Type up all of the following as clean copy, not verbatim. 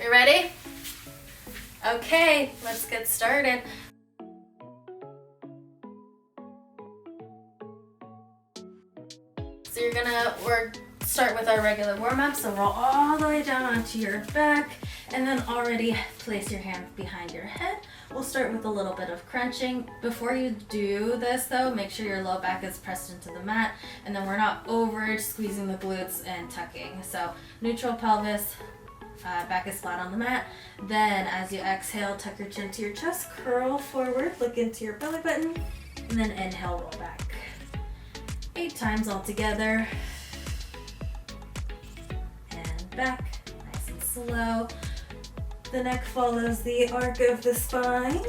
You ready? Okay, let's get started. So you're gonna start with our regular warm-up. So roll all the way down onto your back and then already place your hands behind your head. We'll start with a little bit of crunching. Before you do this though, make sure your low back is pressed into the mat and then we're not over squeezing the glutes and tucking. So neutral pelvis, back is flat on the mat. Then as you exhale, tuck your chin to your chest, curl forward, look into your belly button, and then inhale, roll back. 8 times all together. And back, nice and slow. The neck follows the arc of the spine.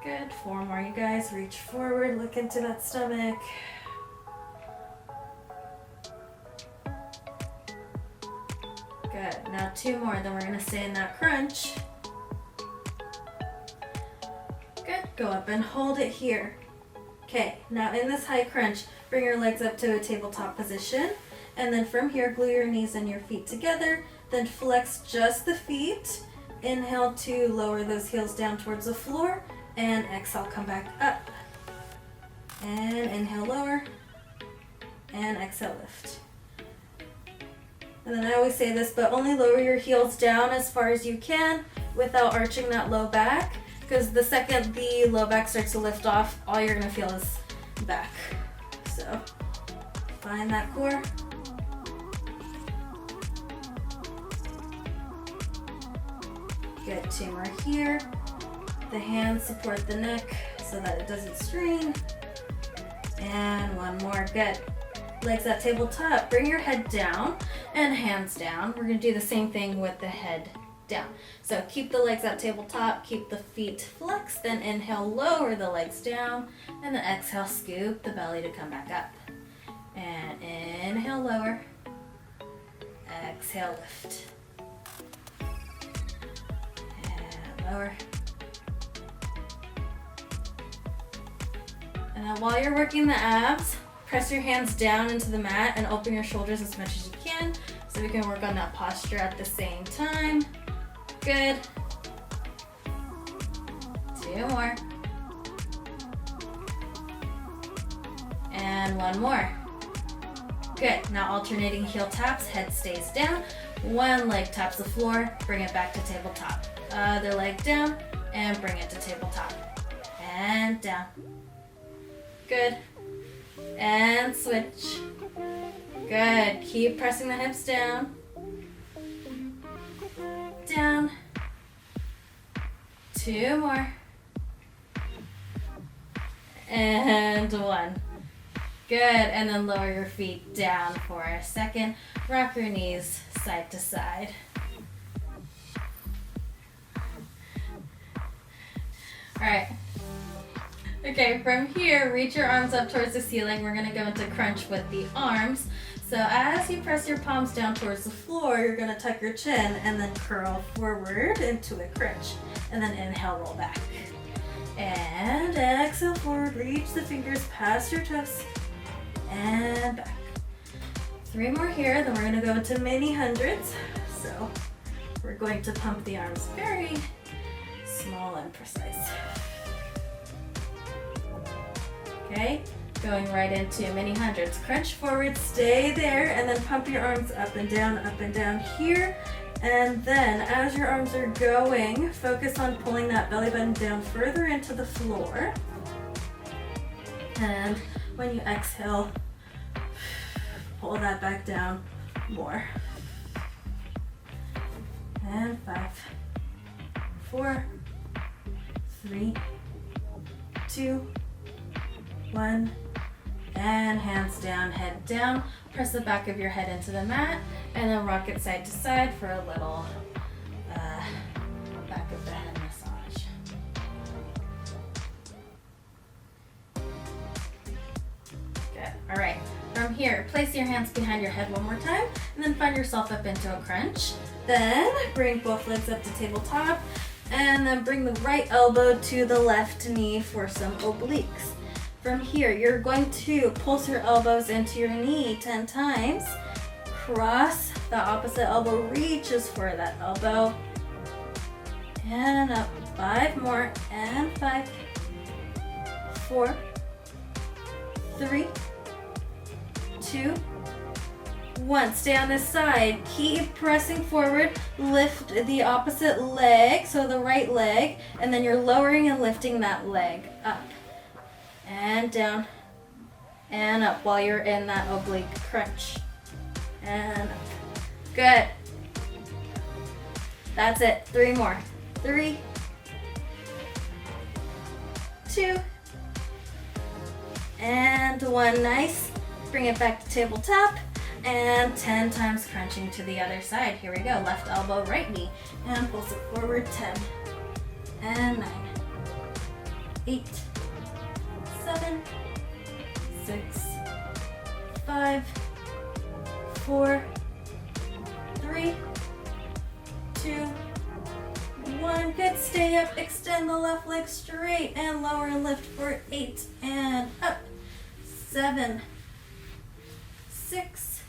Good, 4 more you guys. Reach forward, look into that stomach. Good, now 2 more, then we're gonna stay in that crunch. Good, go up and hold it here. Okay, now in this high crunch, bring your legs up to a tabletop position. And then from here, glue your knees and your feet together. Then flex just the feet. Inhale to lower those heels down towards the floor. And exhale, come back up. And inhale, lower. And exhale, lift. And then I always say this, but only lower your heels down as far as you can without arching that low back. Because the second the low back starts to lift off, all you're gonna feel is back. So find that core. Good, 2 more here. The hands support the neck so that it doesn't strain. And 1 more, good. Legs at tabletop, bring your head down and hands down. We're gonna do the same thing with the head down. So keep the legs at tabletop, keep the feet flexed, then inhale, lower the legs down, and then exhale, scoop the belly to come back up. And inhale, lower, exhale, lift. And lower. And then while you're working the abs, press your hands down into the mat and open your shoulders as much as you can so we can work on that posture at the same time. Good. 2 more. And 1 more. Good. Now alternating heel taps, head stays down. 1 leg taps the floor, bring it back to tabletop. Other leg down and bring it to tabletop. And down. Good. And switch. Good. Keep pressing the hips down. Down. 2 more. And 1. Good. And then lower your feet down for a second. Rock your knees side to side. All right. Okay, from here, reach your arms up towards the ceiling. We're gonna go into crunch with the arms. So as you press your palms down towards the floor, you're gonna tuck your chin and then curl forward into a crunch. And then inhale, roll back. And exhale forward, reach the fingers past your toes. And back. 3 more here, then we're gonna go into mini hundreds. So we're going to pump the arms very small and precise. Okay, going right into mini hundreds. Crunch forward, stay there, and then pump your arms up and down here. And then as your arms are going, focus on pulling that belly button down further into the floor. And when you exhale, pull that back down more. And 5, 4, 3, 2, 1, and hands down, head down. Press the back of your head into the mat, and then rock it side to side for a little back of the head massage. Good. All right. From here, place your hands behind your head one more time, and then find yourself up into a crunch. Then bring both legs up to tabletop, and then bring the right elbow to the left knee for some obliques. From here, you're going to pulse your elbows into your knee 10 times. Cross the opposite elbow, reaches for that elbow. And up. 5 more. And 5, 4, 3, 2, 1. Stay on this side. Keep pressing forward. Lift the opposite leg, so the right leg, and then you're lowering and lifting that leg up. And down. And up while you're in that oblique crunch. And up. Good. That's it. 3 more. 3, 2, and 1. Nice. Bring it back to tabletop. And 10 times crunching to the other side. Here we go. Left elbow, right knee. And pulse it forward. 10. And 9. 8. 7. 6. 5. 4. 3. 2. 1. Good. Stay up. Extend the left leg straight and lower and lift for 8. And up. 7. 6.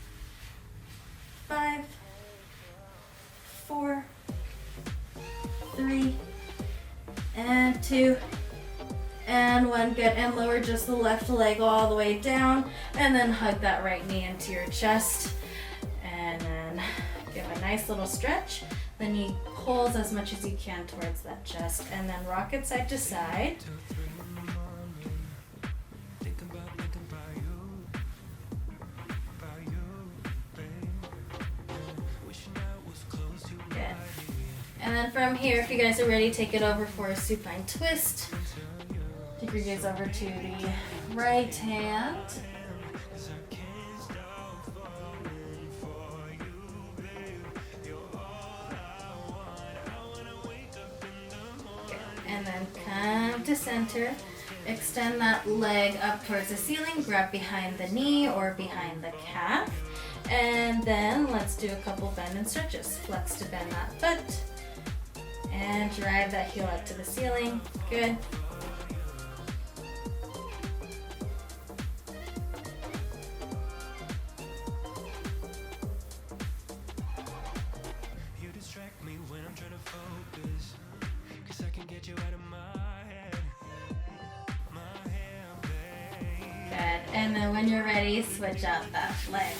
5. 4. 3. And 2. And 1. Good. And lower just the left leg all the way down. And then hug that right knee into your chest. And then give a nice little stretch. The knee pulls as much as you can towards that chest. And then rock it side to side. Good. And then from here, if you guys are ready, take it over for a supine twist. Take your gaze over to the right hand. And then come to center. Extend that leg up towards the ceiling. Grab behind the knee or behind the calf. And then let's do a couple bend and stretches. Flex to bend that foot. And drive that heel up to the ceiling. Good. You distract me when I'm trying to focus, 'cause I can get you out of my head. Good. And then when you're ready, switch out that leg.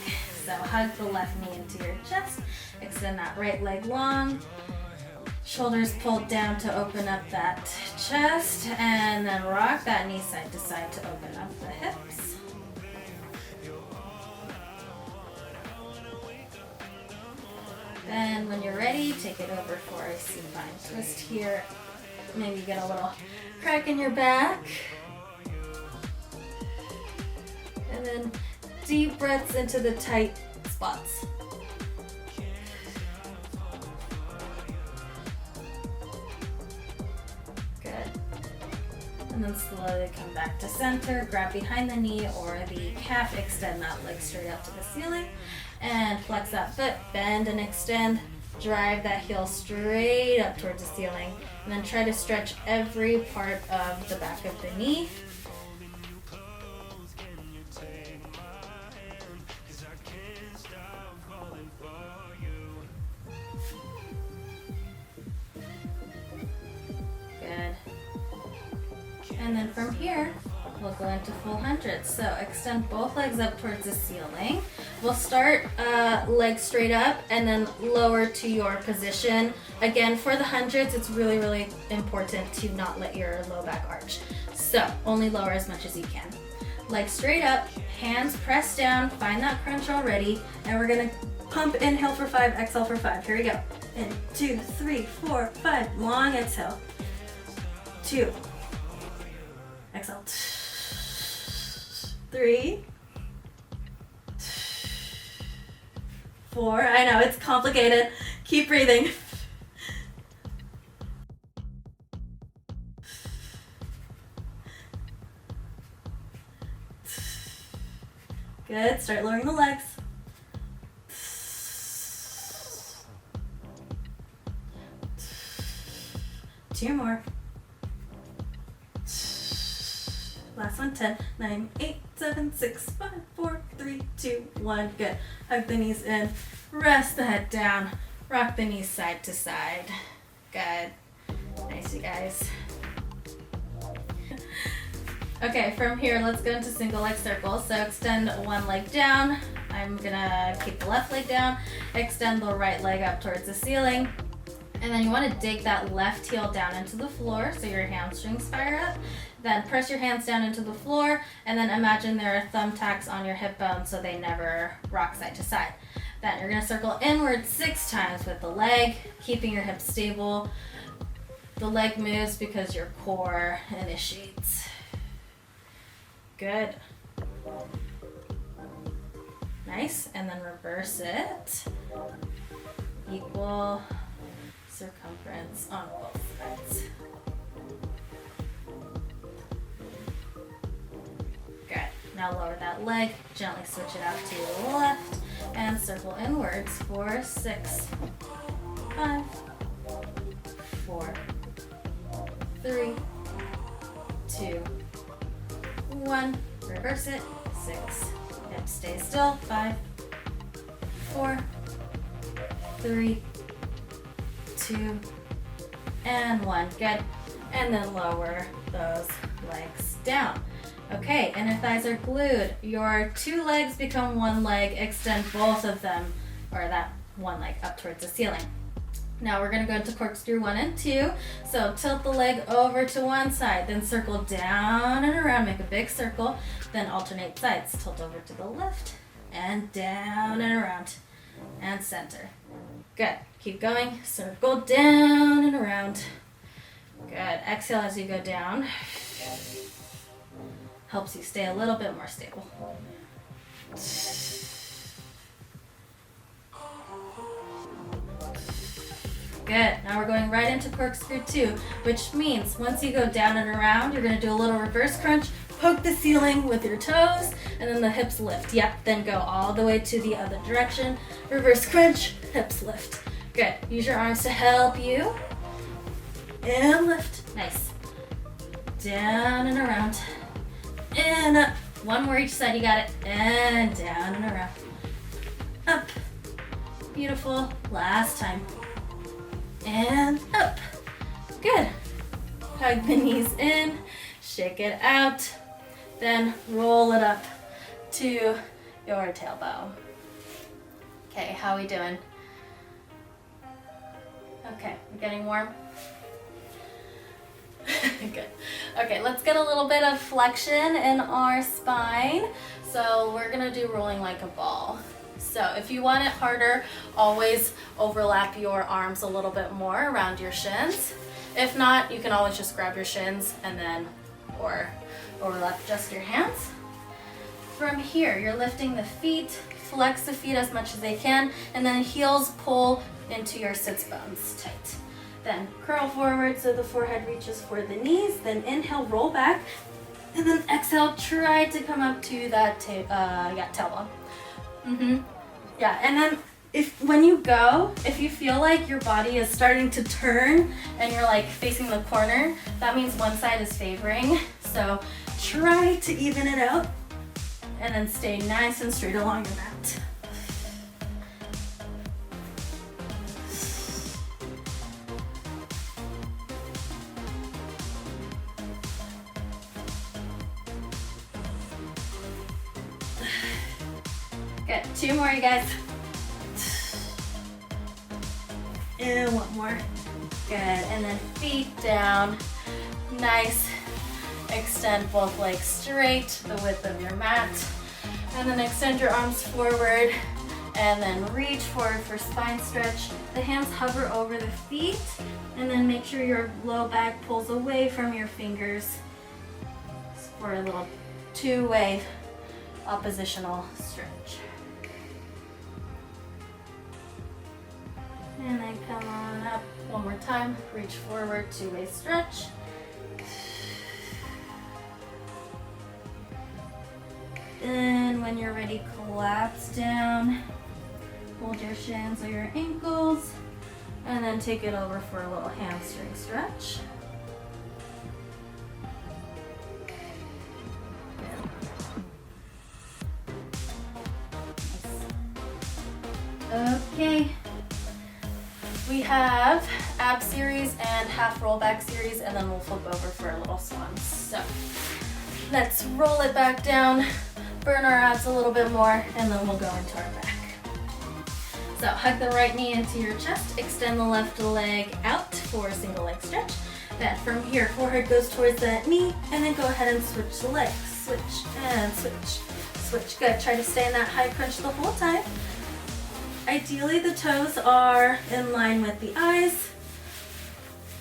So hug the left knee into your chest. Extend that right leg long. Shoulders pulled down to open up that chest. And then rock that knee side to side to open up the hips. Then when you're ready, take it over for a supine twist here. Maybe get a little crack in your back. And then deep breaths into the tight spots. Good. And then slowly come back to center. Grab behind the knee or the calf. Extend that leg straight up to the ceiling. And flex that foot. Bend and extend. Drive that heel straight up towards the ceiling. And then try to stretch every part of the back of the knee. And then from here, we'll go into full hundreds. So extend both legs up towards the ceiling. We'll start legs straight up and then lower to your position. Again, for the hundreds, it's really, really important to not let your low back arch. So only lower as much as you can. Legs straight up, hands pressed down, find that crunch already. And we're gonna pump, inhale for 5, exhale for 5. Here we go. In 2, 3, 4, 5. Long exhale. 2. Exhale. 3. 4. I know, it's complicated. Keep breathing. Good. Start lowering the legs. 2 more. Last one. 10, 9, 8, 7, 6, 5, 4, 3, 2, 1. Good. Hug the knees in. Rest the head down. Rock the knees side to side. Good. Nice, you guys. Okay, from here, let's go into single leg circles. So extend one leg down. I'm gonna keep the left leg down. Extend the right leg up towards the ceiling. And then you want to dig that left heel down into the floor so your hamstrings fire up. Then press your hands down into the floor, and then imagine there are thumbtacks on your hip bones so they never rock side to side. Then you're going to circle inward 6 times with the leg, keeping your hips stable. The leg moves because your core initiates. Good. Nice. And then reverse it. Equal circumference on both sides. Good. Now lower that leg, gently switch it out to the left, and circle inwards for 6, 5, 4, 3, 2, 1. Reverse it. 6. Hips stay still. 5, 4, 3, 2, and 1. Good. And then lower those legs down. Okay, inner thighs are glued. Your 2 legs become 1 leg. Extend both of them, or that 1 leg, up towards the ceiling. Now we're going to go into corkscrew 1 and 2. So tilt the leg over to one side, then circle down and around, make a big circle, then alternate sides. Tilt over to the left and down and around and center. Good. Keep going. Circle down and around. Good. Exhale as you go down. Helps you stay a little bit more stable. Good. Now we're going right into corkscrew 2, which means once you go down and around, you're going to do a little reverse crunch, poke the ceiling with your toes, and then the hips lift. Yep. Then go all the way to the other direction. Reverse crunch, hips lift. Good. Use your arms to help you. And lift. Nice. Down and around. And up. 1 more each side. You got it. And down and around. Up. Beautiful. Last time. And up. Good. Hug the knees in. Shake it out. Then roll it up to your tailbone. Okay, how are we doing? Okay, we're getting warm. Good. Okay, let's get a little bit of flexion in our spine. So we're gonna do rolling like a ball. So if you want it harder, always overlap your arms a little bit more around your shins. If not, you can always just grab your shins and then, or overlap just your hands. From here, you're lifting the feet, flex the feet as much as they can, and then heels pull into your sits bones tight. Then curl forward so the forehead reaches for the knees. Then inhale, roll back. And then exhale, try to come up to that tailbone. Yeah, and then when you go, if you feel like your body is starting to turn and you're like facing the corner, that means one side is favoring. So try to even it out and then stay nice and straight along your mat. Good. 2 more, you guys. And 1 more. Good. And then feet down. Nice. Extend both legs straight, the width of your mat. And then extend your arms forward. And then reach forward for spine stretch. The hands hover over the feet. And then make sure your low back pulls away from your fingers for a little 2-way oppositional stretch. And then come on up 1 more time. Reach forward, 2-way stretch. Then when you're ready, collapse down. Hold your shins or your ankles. And then take it over for a little hamstring stretch. have ab series and half rollback series, and then we'll flip over for a little swan. So let's roll it back down, burn our abs a little bit more, and then we'll go into our back. So hug the right knee into your chest, extend the left leg out for a single leg stretch. Then from here, forehead goes towards that knee, and then go ahead and switch the legs. Switch and switch. Switch, good. Try to stay in that high crunch the whole time. Ideally, the toes are in line with the eyes.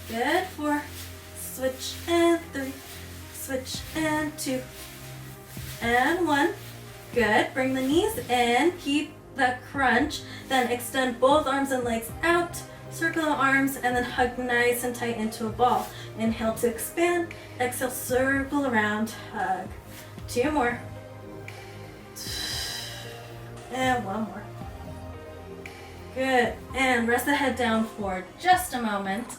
Good, 4. Switch and 3. Switch and 2. And 1. Good, bring the knees in, keep that crunch, then extend both arms and legs out, circle the arms, and then hug nice and tight into a ball. Inhale to expand, exhale, circle around, hug. 2 more. And 1 more. Good, and rest the head down for just a moment,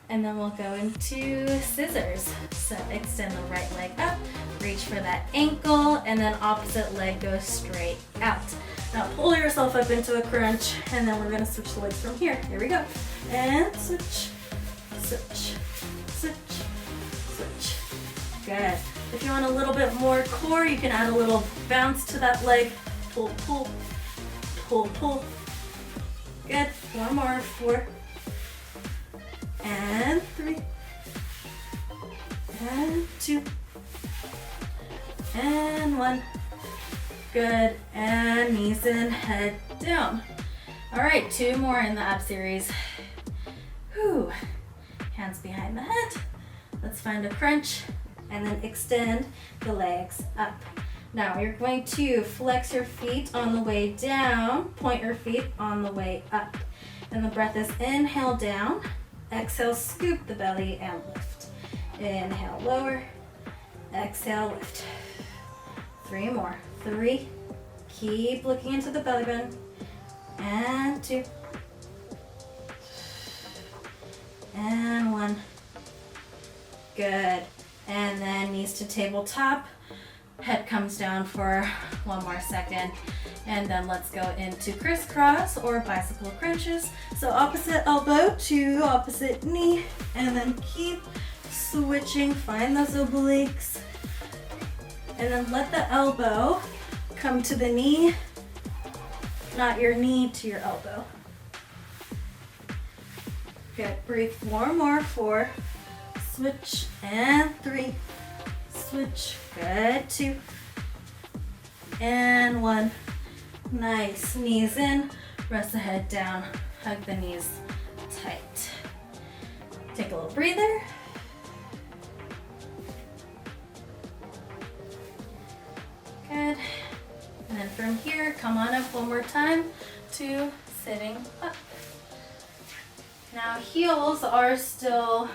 and then we'll go into scissors. So extend the right leg up, reach for that ankle, and then opposite leg goes straight out. Now pull yourself up into a crunch, and then we're gonna switch the legs from here. Here we go. And switch, switch, switch, switch. Good. If you want a little bit more core, you can add a little bounce to that leg. Pull, pull, pull, pull. Good. 1 more. 4. And 3. And 2. And 1. Good. And knees in, head down. All right, 2 more in the ab series. Whew. Hands behind the head. Let's find a crunch and then extend the legs up. Now you're going to flex your feet on the way down, point your feet on the way up. And the breath is inhale down, exhale, scoop the belly and lift. Inhale, lower, exhale, lift. 3 more. 3. Keep looking into the belly button. And 2. And 1. Good. And then knees to tabletop. Head comes down for 1 more second. And then let's go into crisscross or bicycle crunches. So opposite elbow to opposite knee. And then keep switching. Find those obliques. And then let the elbow come to the knee, not your knee to your elbow. Good, breathe 4 more. 4, switch, and 3, switch, good, 2, and 1. Nice, knees in, rest the head down, hug the knees tight. Take a little breather. Good. And then from here, come on up 1 more time to sitting up. Now heels are still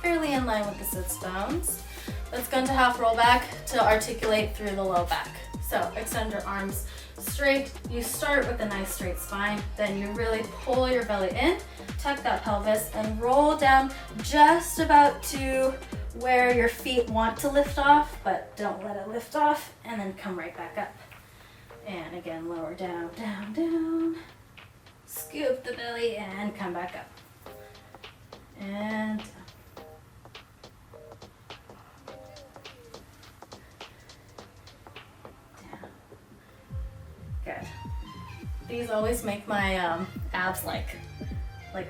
fairly in line with the sits bones. Let's go into half roll back to articulate through the low back. So extend your arms straight. You start with a nice straight spine, then you really pull your belly in, tuck that pelvis, and roll down just about to where your feet want to lift off, but don't let it lift off, and then come right back up. And again, lower down, down, down. Scoop the belly and come back up. And down. Good. These always make my abs like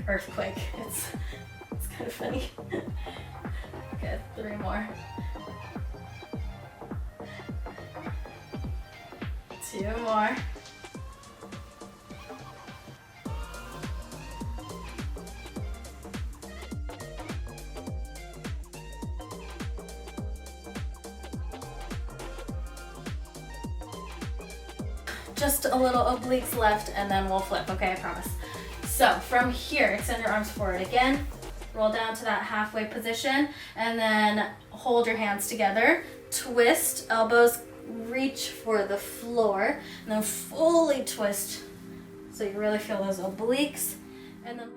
earthquake. It's kind of funny. Good, 3 more. 2 more. Just a little obliques left, and then we'll flip, okay, I promise. So from here, extend your arms forward again. Roll down to that halfway position, and then hold your hands together. Twist, elbows reach for the floor, and then fully twist so you really feel those obliques. And then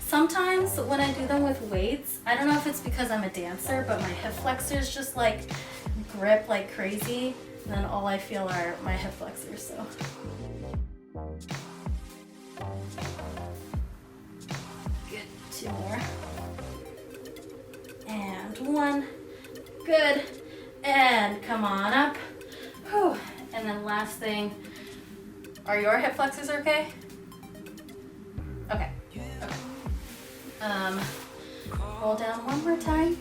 sometimes when I do them with weights, I don't know if it's because I'm a dancer, but my hip flexors just like grip like crazy, and then all I feel are my hip flexors, so. Good, 2 more. And 1, good, and come on up. Whew. And then last thing, are your hip flexors okay? Okay, okay. Roll down one more time,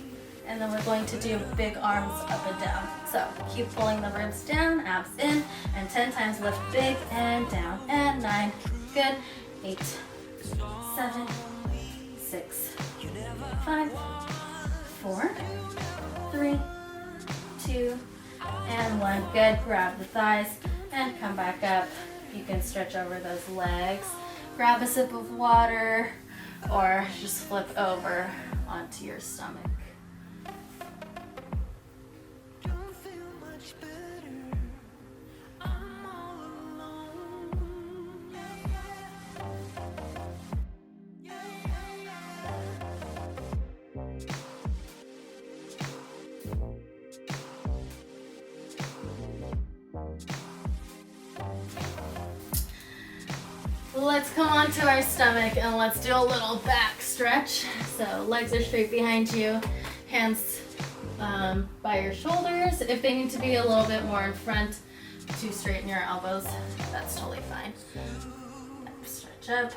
and then we're going to do big arms up and down. So keep pulling the ribs down, abs in, and 10 times lift big and down, and 9, good, 8, 7, 6, 5, 4, 3, 2, and 1. Good. Grab the thighs and come back up. You can stretch over those legs. Grab a sip of water or just flip over onto your stomach. Let's come onto our stomach and let's do a little back stretch. So legs are straight behind you, hands by your shoulders. If they need to be a little bit more in front to straighten your elbows, that's totally fine. Stretch up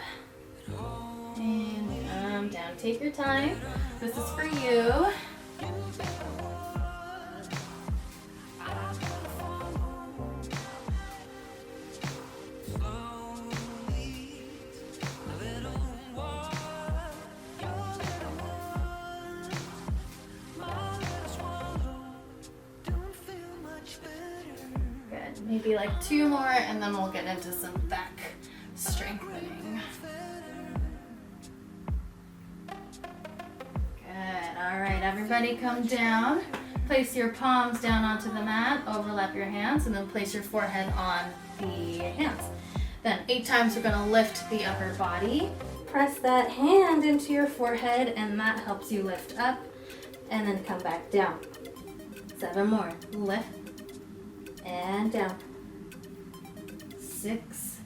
and come down. Take your time. This is for you. Maybe like 2 more, and then we'll get into some back strengthening. Good. All right, everybody come down. Place your palms down onto the mat, overlap your hands, and then place your forehead on the hands. Then 8 times we're gonna lift the upper body. Press that hand into your forehead, and that helps you lift up, and then come back down. 7 more. Lift. And down. 6,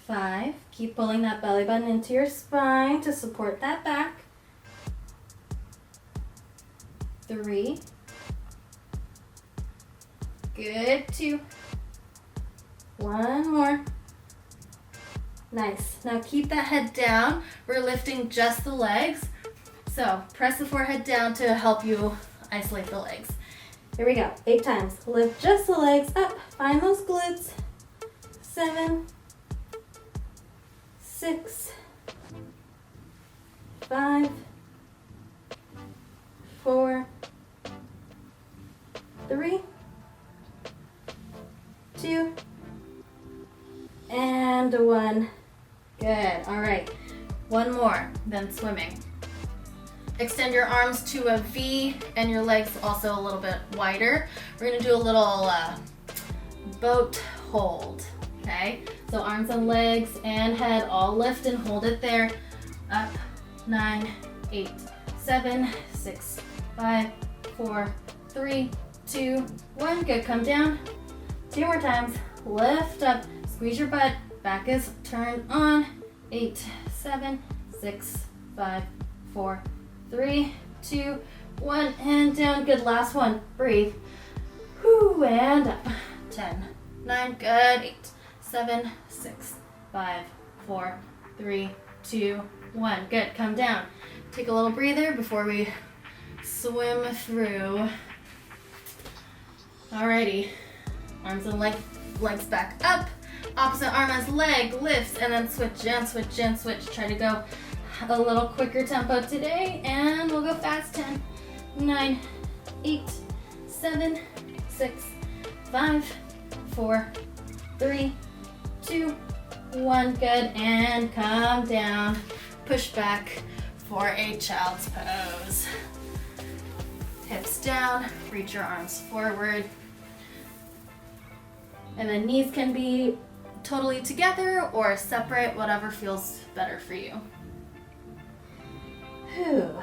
5. Keep pulling that belly button into your spine to support that back. 3. Good. 2. 1 more. Nice. Now keep that head down. We're lifting just the legs. So press the forehead down to help you isolate the legs. Here we go. 8 times. Lift just the legs up. Find those glutes. 7, 6, 5, 4, 3, 2, and 1. Good. All right. 1 more, then swimming. Extend your arms to a V and your legs also a little bit wider. We're gonna do a little boat hold, okay? So arms and legs and head all lift and hold it there. Up, 9, 8, 7, 6, 5, 4, 3, 2, 1. Good, come down. 2 more times. Lift up, squeeze your butt. Back is turned on. 8, 7, 6, 5, 4, 3, 2, 1, and down. Good, last one. Breathe. Whew, and up. 10, 9, good. 8, 7, 6, 5, 4, 3, 2, 1. Good, come down. Take a little breather before we swim through. Alrighty. Arms and legs back up. Opposite arm as leg lifts, and then switch and switch and switch. Try to go a little quicker tempo today, and we'll go fast. 10, 9, 8, 7, 6, 5, 4, 3, 2, 1. Good, and come down. Push back for a child's pose. Hips down, reach your arms forward. And then knees can be totally together or separate, whatever feels better for you. Whew.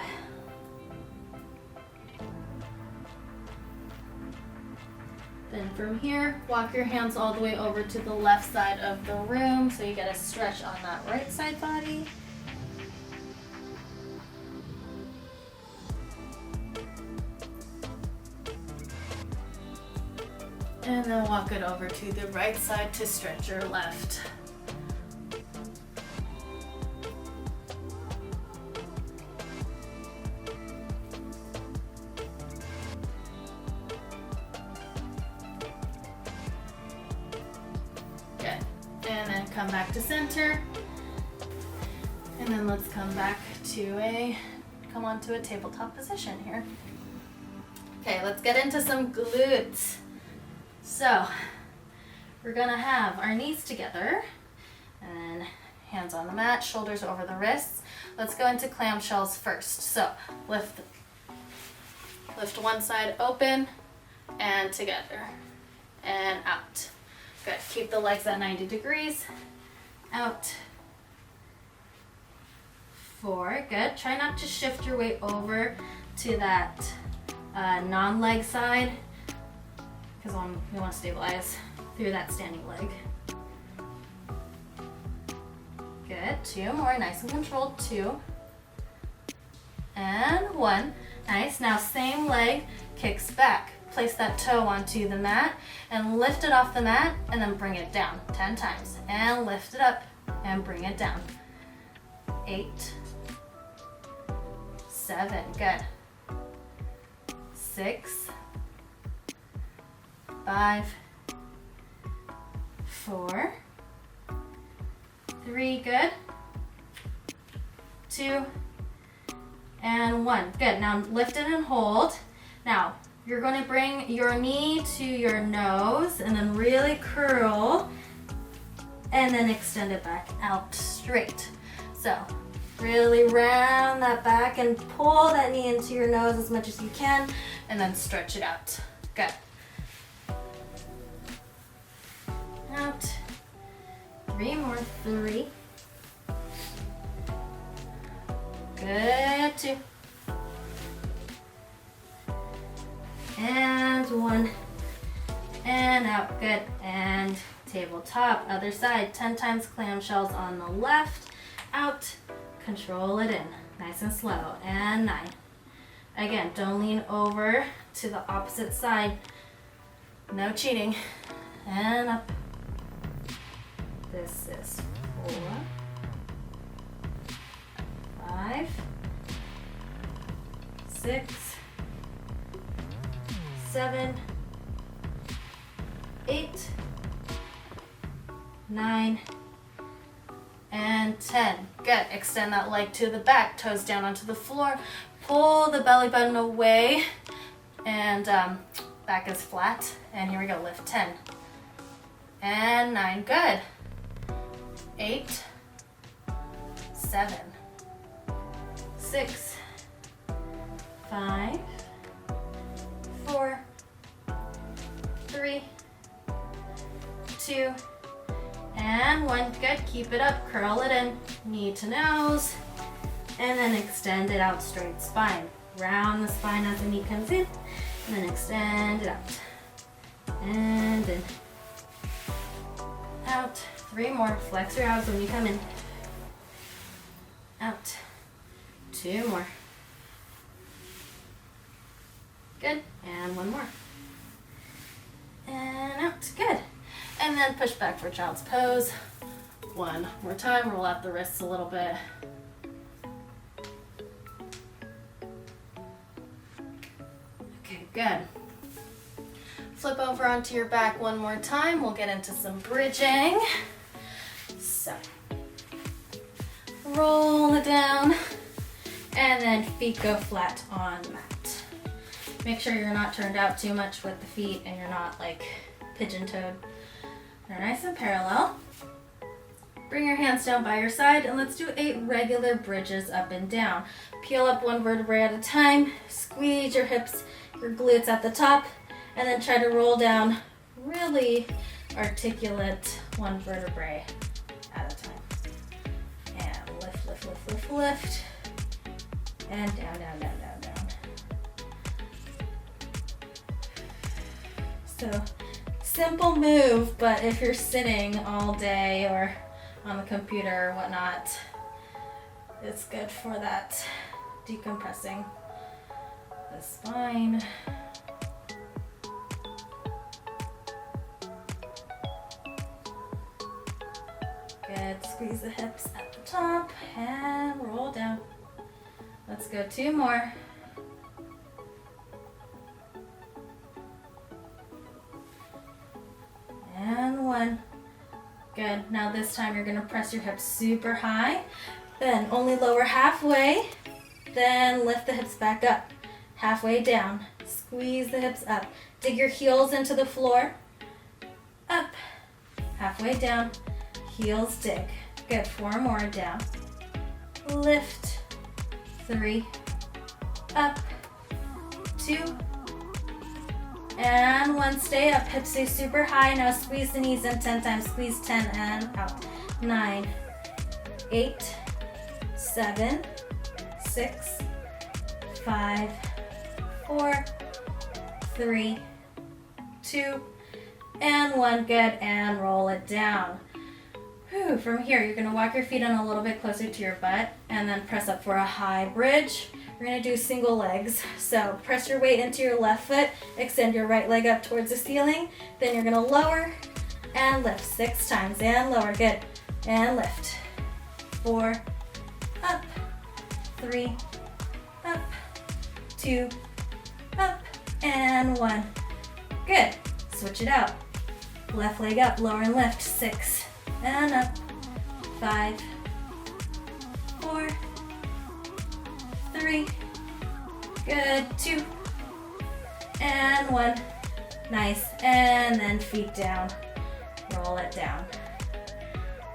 Then from here, walk your hands all the way over to the left side of the room so you get a stretch on that right side body. And then walk it over to the right side to stretch your left. Good. And then come back to center. And then let's come back to come onto a tabletop position here. Okay, let's get into some glutes. So, we're gonna have our knees together and then hands on the mat, shoulders over the wrists. Let's go into clamshells first. So, lift one side open and together and out. Good, keep the legs at 90 degrees. Out. 4, good. Try not to shift your weight over to that non-leg side, because we want to stabilize through that standing leg. Good, 2 more, nice and controlled, 2. And 1, nice. Now same leg kicks back. Place that toe onto the mat and lift it off the mat and then bring it down 10 times. And lift it up and bring it down. 8, 7, good. 6, 5, 4, 3, good. 2, and 1. Good. Now lift it and hold. Now you're going to bring your knee to your nose and then really curl and then extend it back out straight. So really round that back and pull that knee into your nose as much as you can and then stretch it out. Good. Out. 3 more. 3. Good. 2. And 1. And out. Good. And tabletop. Other side. 10 times clamshells on the left. Out. Control it in. Nice and slow. And 9. Again, don't lean over to the opposite side. No cheating. And up. This is 4, 5, 6, 7, 8, 9, and 10. Good. Extend that leg to the back, toes down onto the floor. Pull the belly button away and back is flat. And here we go. Lift 10 and 9. Good. 8, 7, 6, 5, 4, 3, 2, and 1. Good. Keep it up. Curl it in. Knee to nose. And then extend it out straight spine. Round the spine as the knee comes in. And then extend it out. And in. Out. 3 more. Flex your abs when you come in. Out. 2 more. Good. And 1 more. And out. Good. And then push back for child's pose. 1 more time. Roll out the wrists a little bit. Okay, good. Flip over onto your back 1 more time. We'll get into some bridging. So, roll it down, and then feet go flat on the mat. Make sure you're not turned out too much with the feet and you're not like pigeon-toed. They're nice and parallel. Bring your hands down by your side and let's do 8 regular bridges up and down. Peel up 1 vertebrae at a time, squeeze your hips, your glutes at the top, and then try to roll down really articulate 1 vertebrae at a time. And lift, lift, lift, lift, lift. And down, down, down, down, down. So simple move, but if you're sitting all day or on the computer or whatnot, it's good for that decompressing the spine. Good. Squeeze the hips at the top and roll down. Let's go 2 more. And 1. Good. Now this time you're going to press your hips super high. Then only lower halfway. Then lift the hips back up. Halfway down. Squeeze the hips up. Dig your heels into the floor. Up. Halfway down. Heels dig. Good. 4 more down. Lift. 3. Up. 2. And 1. Stay up. Hips stay super high. Now squeeze the knees in 10 times. Squeeze 10 and out. 9. 8. 7. 6. 5. 4. 3. 2. And 1. Good. And roll it down. Whew. From here, you're going to walk your feet in a little bit closer to your butt and then press up for a high bridge. We're going to do single legs. So press your weight into your left foot, extend your right leg up towards the ceiling. Then you're going to lower and lift 6 times and lower. Good. And lift. 4. Up. 3. Up. 2. Up. And 1. Good. Switch it out. Left leg up, lower and lift. 6. And up. 5. 4. 3. Good. 2. And 1. Nice. And then feet down. Roll it down.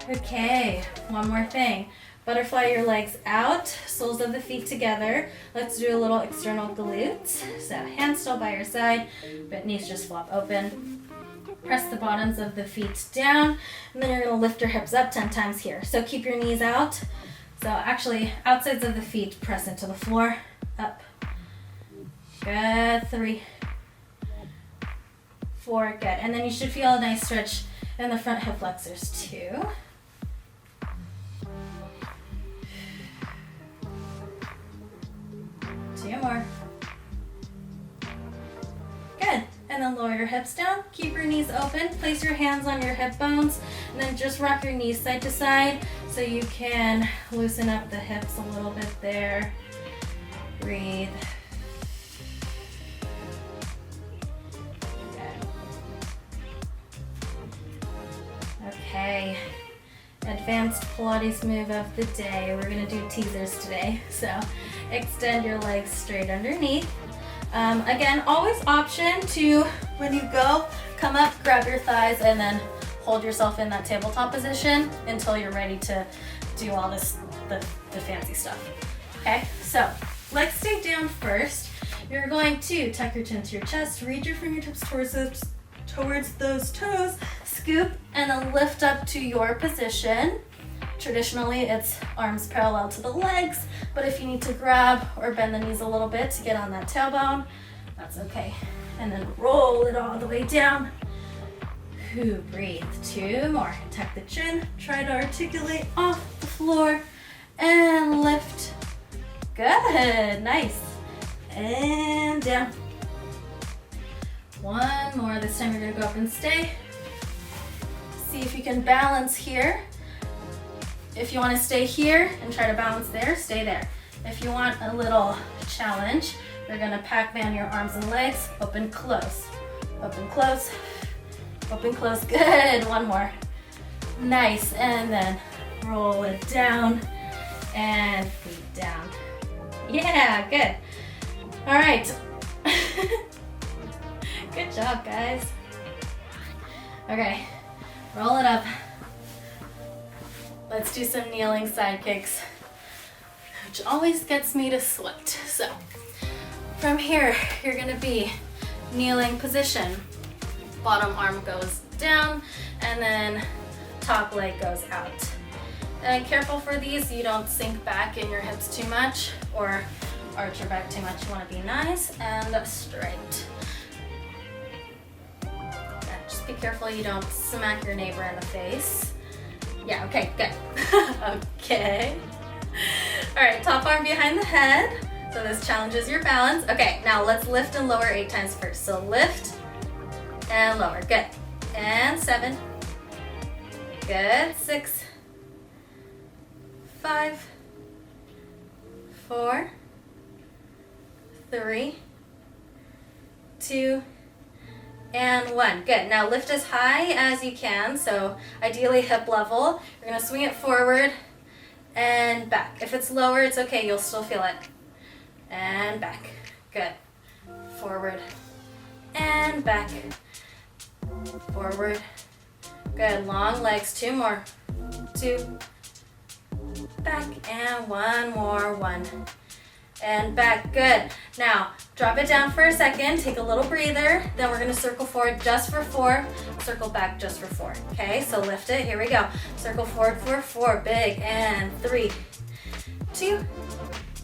Okay. One more thing. Butterfly your legs out, soles of the feet together. Let's do a little external glutes. So hands still by your side, but knees just flop open. Press the bottoms of the feet down, and then you're going to lift your hips up 10 times here. So keep your knees out. So actually, outsides of the feet press into the floor. Up. Good. 3. 4. Good. And then you should feel a nice stretch in the front hip flexors too. Two more. Good. And then lower your hips down. Keep your knees open. Place your hands on your hip bones. And then just rock your knees side to side so you can loosen up the hips a little bit there. Breathe. Good. Okay. Advanced Pilates move of the day. We're going to do teasers today. So extend your legs straight underneath. Again, always option to, when you go, come up, grab your thighs, and then hold yourself in that tabletop position until you're ready to do all this, the fancy stuff. Okay, so legs stay down first. You're going to tuck your chin to your chest, reach your fingertips towards those toes, scoop, and then lift up to your position. Traditionally, it's arms parallel to the legs, but if you need to grab or bend the knees a little bit to get on that tailbone, that's okay. And then roll it all the way down. Breathe. 2 more. Tuck the chin. Try to articulate off the floor and lift. Good. Nice. And down. 1 more. This time you're going to go up and stay. See if you can balance here. If you want to stay here and try to balance there, stay there. If you want a little challenge, you're going to Pac-Man your arms and legs. Open, close. Open, close. Open, close. Good. 1 more. Nice. And then roll it down and feet down. Yeah, good. All right. Good job, guys. Okay, roll it up. Let's do some kneeling side kicks, which always gets me to sweat. So from here, you're gonna be kneeling position. Bottom arm goes down and then top leg goes out. And careful for these, you don't sink back in your hips too much or arch your back too much. You wanna be nice and straight. be careful you don't smack your neighbor in the face. Yeah, okay, good. Okay. All right, top arm behind the head. So this challenges your balance. Okay, now let's lift and lower 8 times first. So lift and lower, good. And 7, good, 6, 5, 4, 3, 2, and 1. Good. Now lift as high as you can, so ideally hip level. You're gonna swing it forward and back. If it's lower, it's okay, you'll still feel it. And back. Good. Forward and back. Forward. Good. Long legs. 2 more. 2. Back. And 1 more. 1. And back. Good. Now, drop it down for a second. Take a little breather. Then we're going to circle forward just for 4. Circle back just for 4. Okay, so lift it. Here we go. Circle forward for 4. Big. And 3, 2,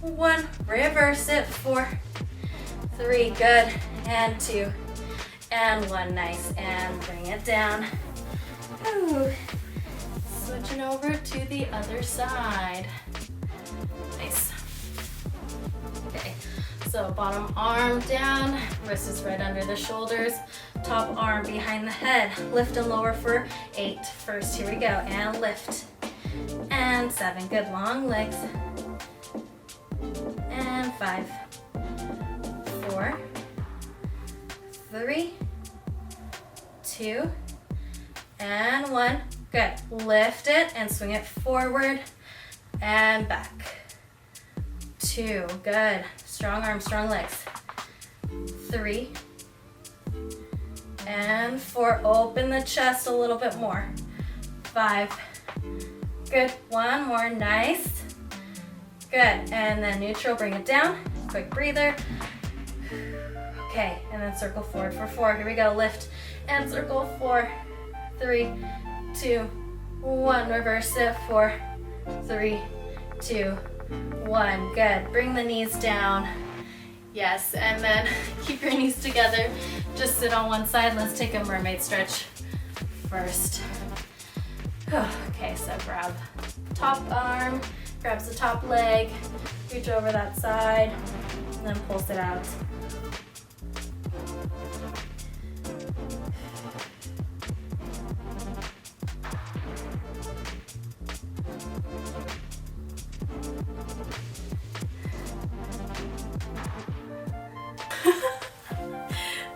1. Reverse it. 4, 3. Good. And 2. And 1. Nice. And bring it down. Ooh. Switching over to the other side. Nice. Okay, so bottom arm down, wrist is right under the shoulders, top arm behind the head, lift and lower for 8 first. Here we go, and lift, and 7, good, long legs, and 5, 4, 3, 2, and 1, good, lift it and swing it forward and back. 2, good. Strong arms, strong legs. 3, and 4. Open the chest a little bit more. 5, good. 1 more, nice. Good, and then neutral, bring it down. Quick breather. Okay, and then circle forward for 4. Here we go, lift and circle 4, 3, 2, 1. Reverse it, 4, 3, 2, 1. Good. Bring the knees down. Yes, and then keep your knees together. Just sit on one side. Let's take a mermaid stretch first. Okay, so grab top arm, grabs the top leg, reach over that side, and then pulse it out.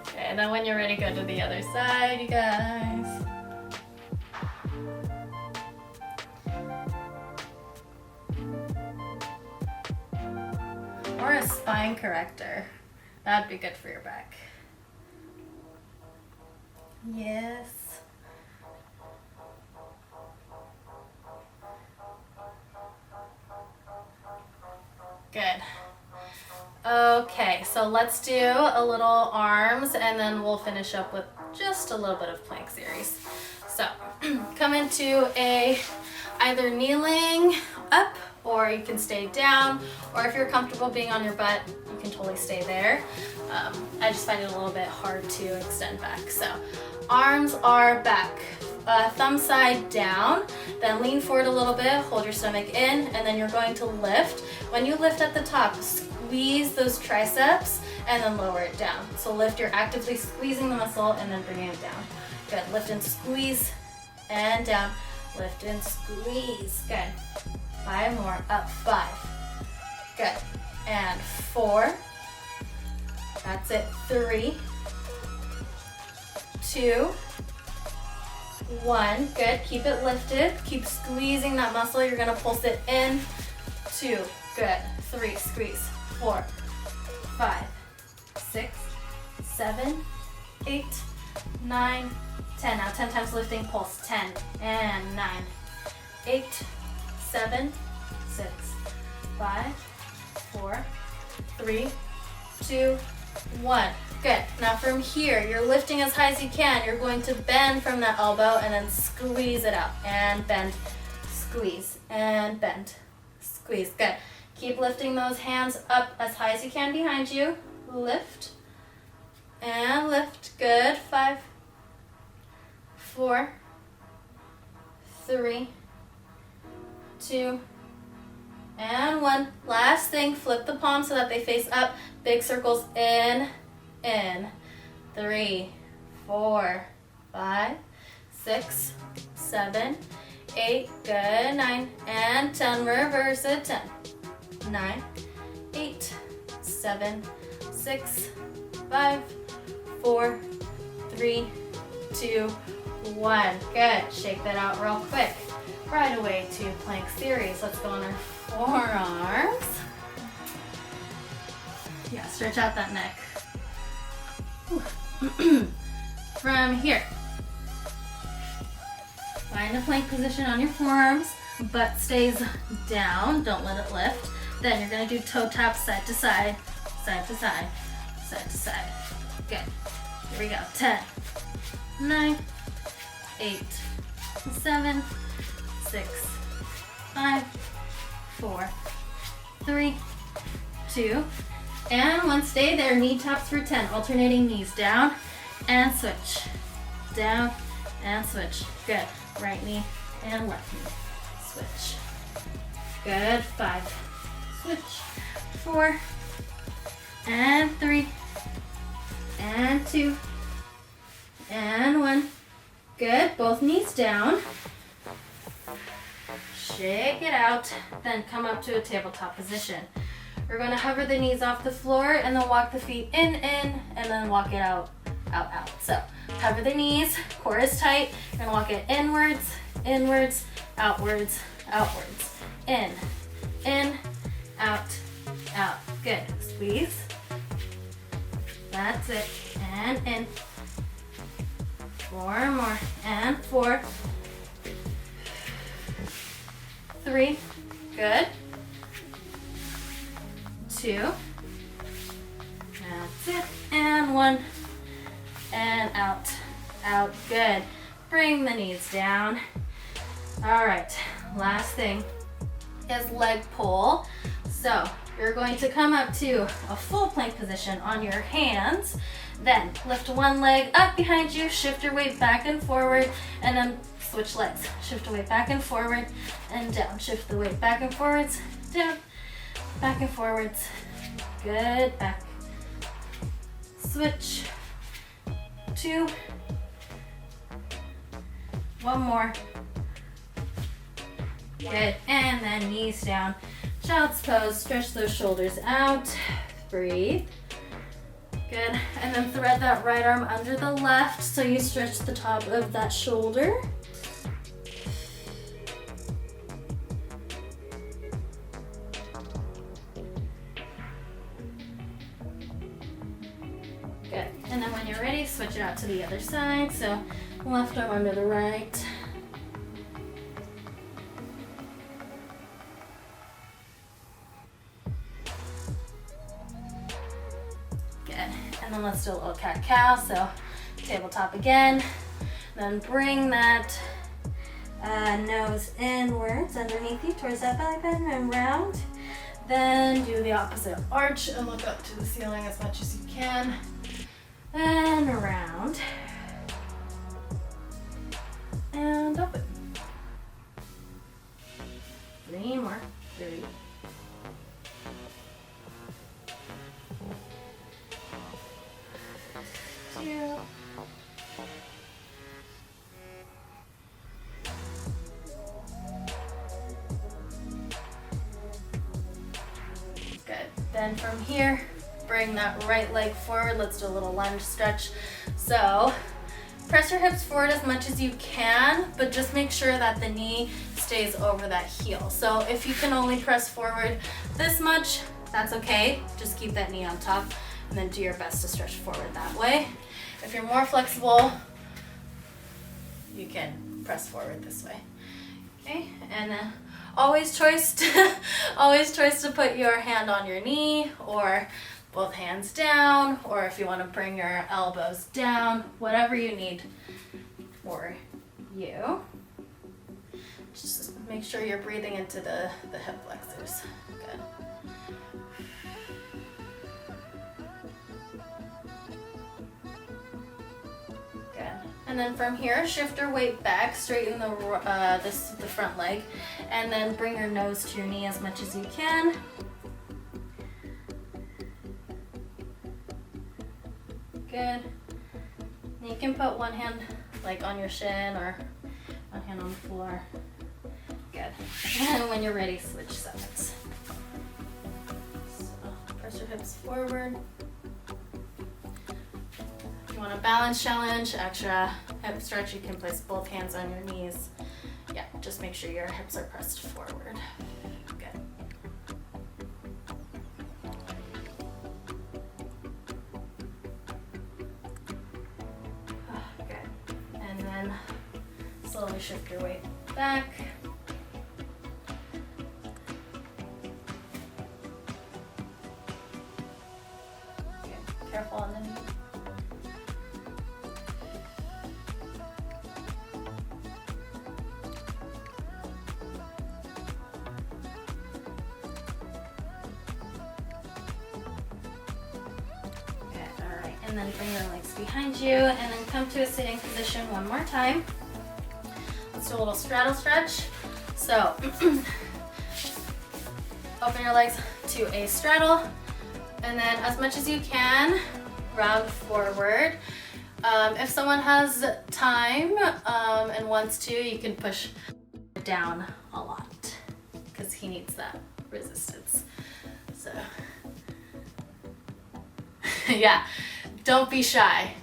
Okay, and then when you're ready, go to the other side, you guys. Or a spine corrector. That'd be good for your back. Yes. Good. Okay, so let's do a little arms and then we'll finish up with just a little bit of plank series. So come into a either kneeling up or you can stay down, or if you're comfortable being on your butt, you can totally stay there. I just find it a little bit hard to extend back. So arms are back, thumb side down, then lean forward a little bit, hold your stomach in, and then you're going to lift. When you lift at the top, squeeze those triceps and then lower it down. So lift, you're actively squeezing the muscle and then bringing it down. Good, lift and squeeze and down, lift and squeeze. Good. 5 more, up, 5. Good, and 4. That's it, 3, 2, 1. Good, keep it lifted. Keep squeezing that muscle. You're gonna pulse it in. 2, good. 3, squeeze. 4, 5, 6, 7, 8, 9, 10. Now 10 times lifting, pulse. 10 and 9, 8, 7, 6, 5, 4, 3, 2, 1. Good. Now from here, you're lifting as high as you can. You're going to bend from that elbow and then squeeze it out. And bend, squeeze, and bend, squeeze. Good. Keep lifting those hands up as high as you can behind you. Lift and lift. Good. 5, 4, 3, 2, and 1. Last thing, flip the palms so that they face up. Big circles in. 3, 4, 5, 6, 7, 8, good, 9, and 10, reverse it, 10, 9, 8, 7, 6, 5, 4, 3, 2, 1. Good. Shake that out real quick. Right away to plank series. Let's go on our forearms. Yeah, stretch out that neck. From here, find a plank position on your forearms. Butt stays down. Don't let it lift. Then you're going to do toe taps side to side, side to side, side to side. Good. Here we go. 10, 9, 8, 7, 6, 5, 4, 3, 2, and 1. Stay there. Knee taps for 10. Alternating knees down and switch. Down and switch. Good. Right knee and left knee. Switch. Good. 5. Switch. 4 and 3 and 2 and 1. Good. Both knees down. Shake it out. Then come up to a tabletop position. We're going to hover the knees off the floor and then walk the feet in, and then walk it out, out, out. So hover the knees, core is tight. You're going to walk it inwards, inwards, outwards, outwards. In, out, out. Good. Squeeze. That's it. And in. 4 more. And 4. 3. Good. 2. That's it. And 1. And out. Out. Good. Bring the knees down. All right. Last thing is leg pull. So you're going to come up to a full plank position on your hands. Then lift one leg up behind you, shift your weight back and forward, and then switch legs. Shift the weight back and forward and down. Shift the weight back and forwards, down, back and forwards. Good. Back. Switch. 2. 1 more. Good. And then knees down. Child's pose. Stretch those shoulders out. Breathe. Good. And then thread that right arm under the left so you stretch the top of that shoulder. Good. And then when you're ready, switch it out to the other side. So left arm under the right. And then let's do a little cat-cow. So tabletop again. Then bring that nose inwards underneath you towards that belly button and round. Then do the opposite arch and look up to the ceiling as much as you can. And around. And open. 3 more. 3. 2. Good. Then from here, bring that right leg forward. Let's do a little lunge stretch. So press your hips forward as much as you can, but just make sure that the knee stays over that heel. So if you can only press forward this much, that's okay. Just keep that knee on top and then do your best to stretch forward that way. If you're more flexible, you can press forward this way. Okay, and always choice to put your hand on your knee or both hands down, or if you want to bring your elbows down, whatever you need for you. Just make sure you're breathing into the hip flexors. Good. And then from here, shift your weight back, straighten the front leg, and then bring your nose to your knee as much as you can. Good. And you can put one hand like on your shin or one hand on the floor. Good. And when you're ready, switch sides. So press your hips forward. If you want a balance challenge, extra hip stretch, you can place both hands on your knees. Yeah, just make sure your hips are pressed forward. Good. Good. And then slowly shift your weight back. Good. Careful on the knee. And then bring your legs behind you and then come to a sitting position one more time. Let's do a little straddle stretch. So open your legs to a straddle and then as much as you can, round forward. If someone has time and wants to, you can push down a lot because he needs that resistance. So yeah. Don't be shy.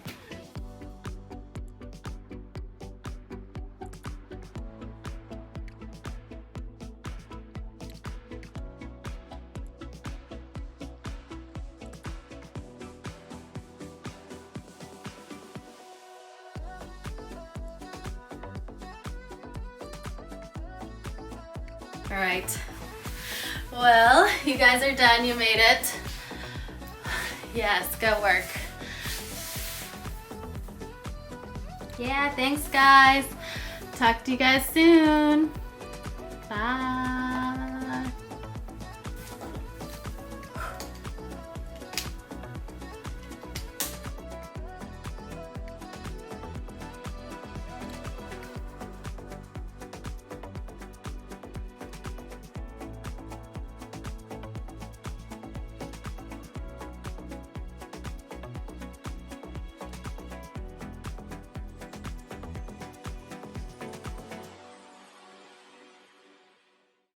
All right. Well, you guys are done. You made it. Yes, good work. Yeah, thanks guys. Talk to you guys soon. Bye.